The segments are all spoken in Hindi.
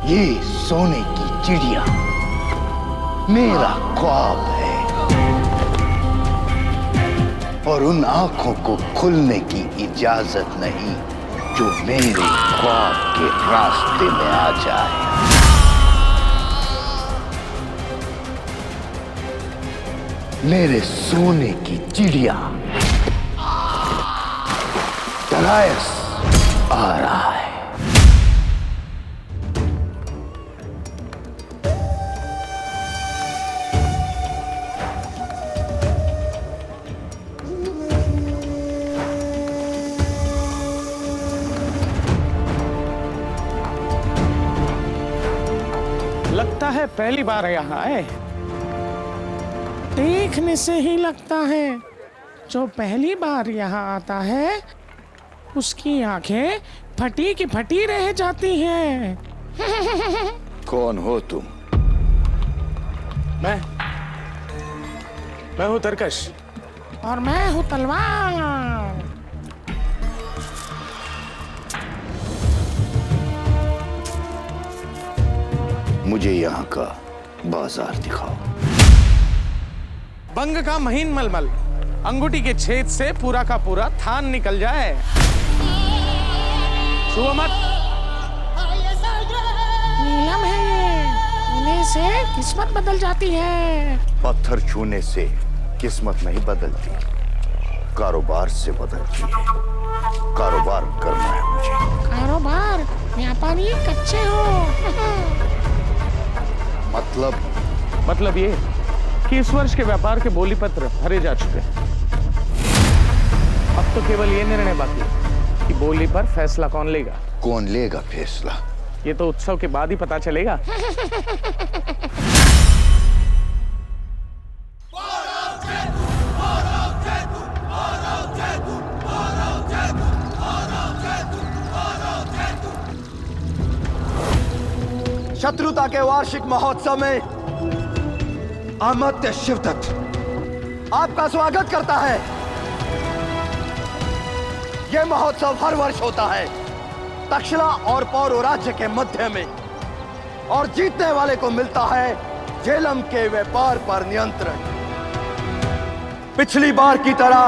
ये सोने की चिड़िया मेरा ख्वाब है और उन आंखों को खुलने की इजाजत नहीं जो मेरे ख्वाब के रास्ते में आ जाए। मेरे सोने की चिड़िया दलायस आ रहा है। लगता है पहली बार यहाँ आए। देखने से ही लगता है जो पहली बार यहाँ आता है उसकी आंखें फटी की फटी रह जाती हैं। कौन हो तुम? मैं हूँ तरकश और मैं हूँ तलवार। मुझे यहाँ का बाजार दिखाओ। बंग का महीन मलमल, अंगूठी के छेद से पूरा का पूरा थान निकल जाए। छुओ मत। नीलम है ये, छूने से किस्मत बदल जाती है। पत्थर छूने से किस्मत नहीं बदलती, कारोबार से बदलती है। कारोबार करना है मुझे। कारोबार? व्यापारी कच्चे हो। मतलब ये कि इस वर्ष के व्यापार के बोली पत्र भरे जा चुके हैं। अब तो केवल ये निर्णय बाकी है कि बोली पर फैसला कौन लेगा। कौन लेगा फैसला? ये तो उत्सव के बाद ही पता चलेगा। शत्रुता के वार्षिक महोत्सव में अमर्त्य शिवदत्त आपका स्वागत करता है। यह महोत्सव हर वर्ष होता है तक्षशिला और पौरव राज्य के मध्य में, और जीतने वाले को मिलता है झेलम के व्यापार पर नियंत्रण। पिछली बार की तरह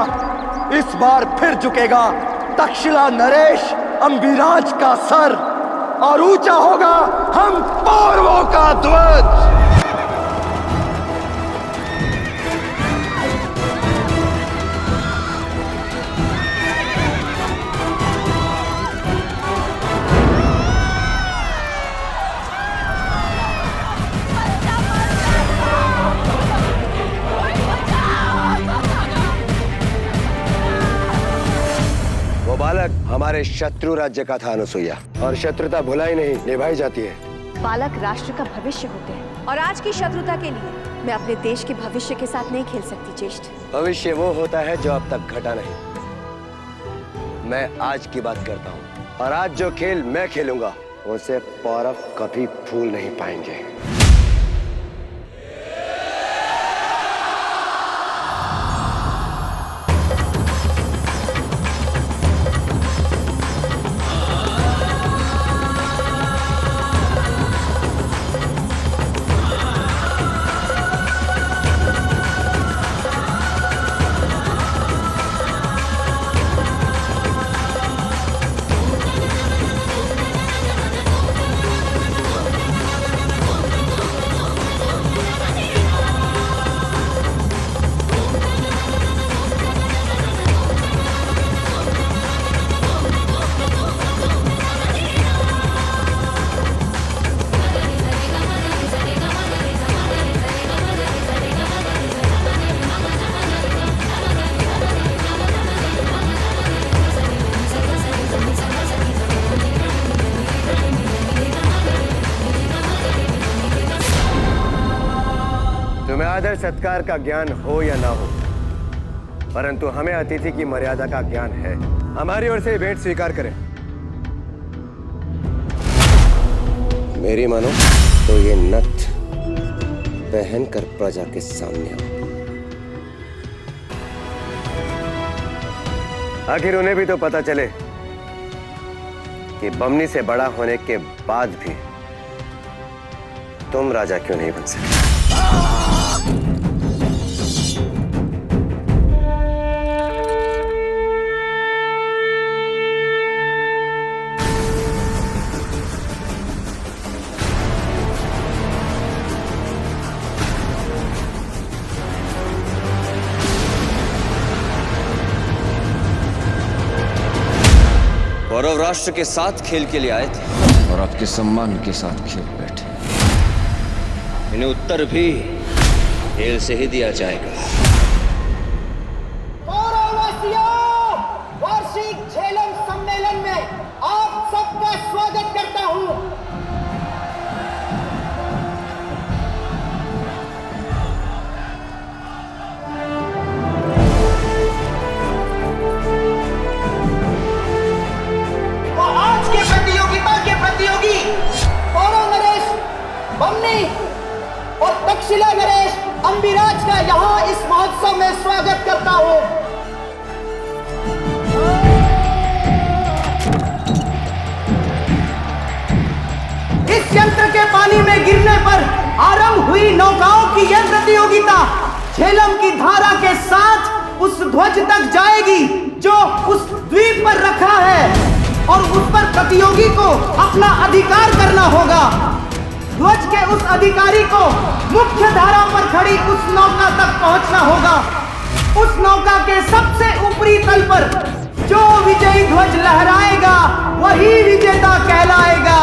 इस बार फिर झुकेगा तक्षशिला नरेश अंबिराज का सर और ऊंचा होगा हम पौरवों का ध्वज। वो बालक हमारे शत्रु राज्य का था अनुसुईया, और शत्रुता भुलाई नहीं निभाई जाती है। बालक राष्ट्र का भविष्य होते हैं और आज की शत्रुता के लिए मैं अपने देश के भविष्य के साथ नहीं खेल सकती ज्येष्ठ। भविष्य वो होता है जो अब तक घटा नहीं। मैं आज की बात करता हूँ, और आज जो खेल मैं खेलूंगा उसे पौरव कभी भूल नहीं पाएंगे। तुम्हें आदर सत्कार का ज्ञान हो या ना हो, परंतु हमें अतिथि की मर्यादा का ज्ञान है। हमारी ओर से भेंट स्वीकार करें। मेरी मानो तो ये नथ पहनकर प्रजा के सामने आओ। आखिर उन्हें भी तो पता चले कि बमनी से बड़ा होने के बाद भी तुम राजा क्यों नहीं बन सके? कौरव राष्ट्र के साथ खेल के लिए आए थे और आपके सम्मान के साथ खेल बैठे। इन्हें उत्तर भी खेल से ही दिया जाएगा। कौरववासियों, वार्षिक झेलम सम्मेलन में आप सबका स्वागत करता हूं। प्रतियोगी कौरव नरेश बमनी और तक्षशिला नरेश अंबिराज का यहां इस महोत्सव में स्वागत करता हूं। इस यंत्र के पानी में गिरने पर आरंभ हुई नौकाओं की यह प्रतियोगिता झेलम की धारा के साथ उस ध्वज तक जाएगी जो उस द्वीप पर रखा है, और उस पर प्रतियोगी को अपना अधिकार करना होगा। ध्वज के उस अधिकारी को मुख्य धारा पर खड़ी उस नौका तक पहुंचना होगा। उस नौका के सबसे ऊपरी तल पर जो विजयी ध्वज लहराएगा वही विजेता कहलाएगा।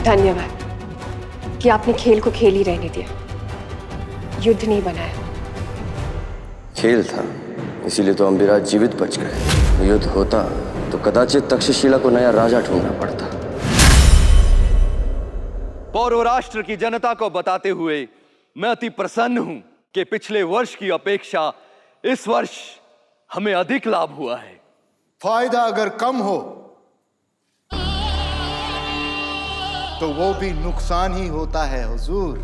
धन्यवाद कि आपने खेल को खेल ही रहने दिया, युद्ध नहीं बनाया। खेल था इसीलिए तो अंबिराज जीवित बच गए। युद्ध होता तो कदाचित तक्षशिला को नया राजा ढूंढना पड़ता। पौरव राष्ट्र की जनता को बताते हुए मैं अति प्रसन्न हूं कि पिछले वर्ष की अपेक्षा इस वर्ष हमें अधिक लाभ हुआ है। फायदा अगर कम हो तो वो भी नुकसान ही होता है हुजूर।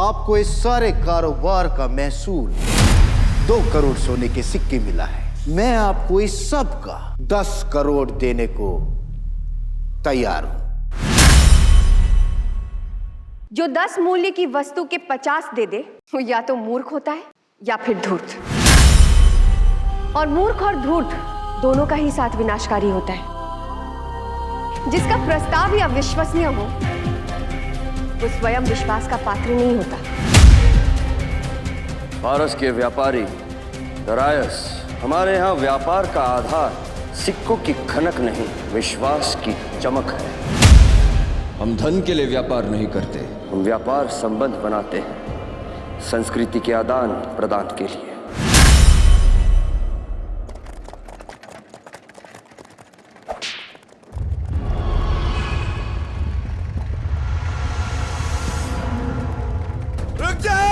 आपको इस सारे कारोबार का महसूल 2 करोड़ सोने के सिक्के मिला है। मैं आपको इस सब का 10 करोड़ देने को तैयार हूं। जो 10 मूल्य की वस्तु के 50 दे दे वो या तो मूर्ख होता है या फिर धूर्त, और मूर्ख और धूर्त दोनों का ही साथ विनाशकारी होता है। जिसका प्रस्ताव ही अविश्वसनीय हो वो स्वयं विश्वास का पात्र नहीं होता। फारस के व्यापारी दरायस, हमारे यहाँ व्यापार का आधार सिक्कों की खनक नहीं, विश्वास की चमक है। हम धन के लिए व्यापार नहीं करते, हम व्यापार संबंध बनाते हैं, संस्कृति के आदान प्रदान के लिए। रुक जाओ!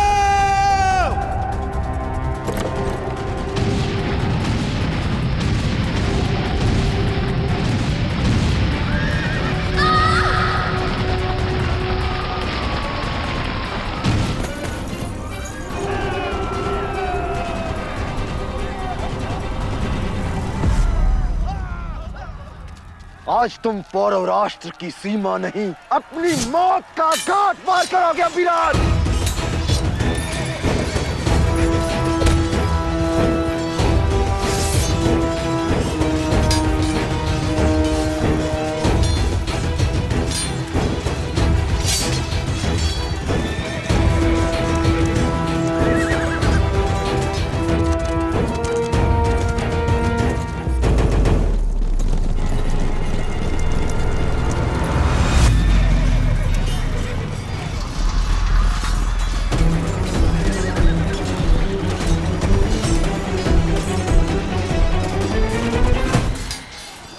आज तुम पौरव राष्ट्र की सीमा नहीं, अपनी मौत का घाट पार करोगे विराट।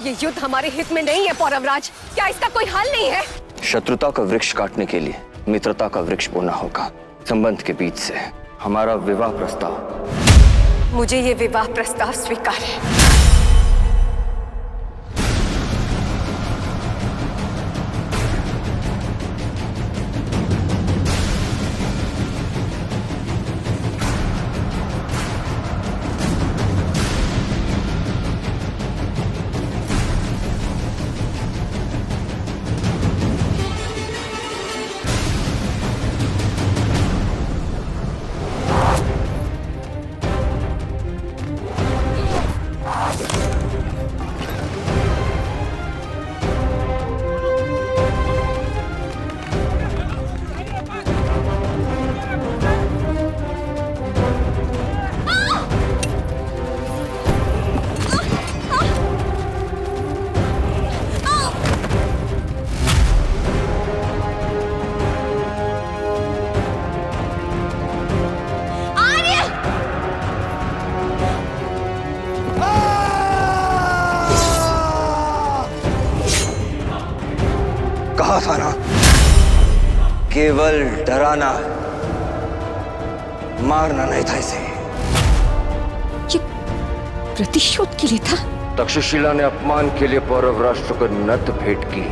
ये युद्ध हमारे हित में नहीं है पौरवराज। क्या इसका कोई हल नहीं है? शत्रुता का वृक्ष काटने के लिए मित्रता का वृक्ष बोना होगा। संबंध के बीच से हमारा विवाह प्रस्ताव। मुझे ये विवाह प्रस्ताव स्वीकार है। कहा था ना, केवल डराना, मारना नहीं था इसे। ये प्रतिशोध के लिए था। तक्षशिला ने अपमान के लिए पौरव राष्ट्र को नत भेंट की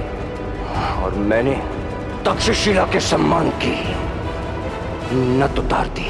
और मैंने तक्षशिला के सम्मान की नत उतार दी।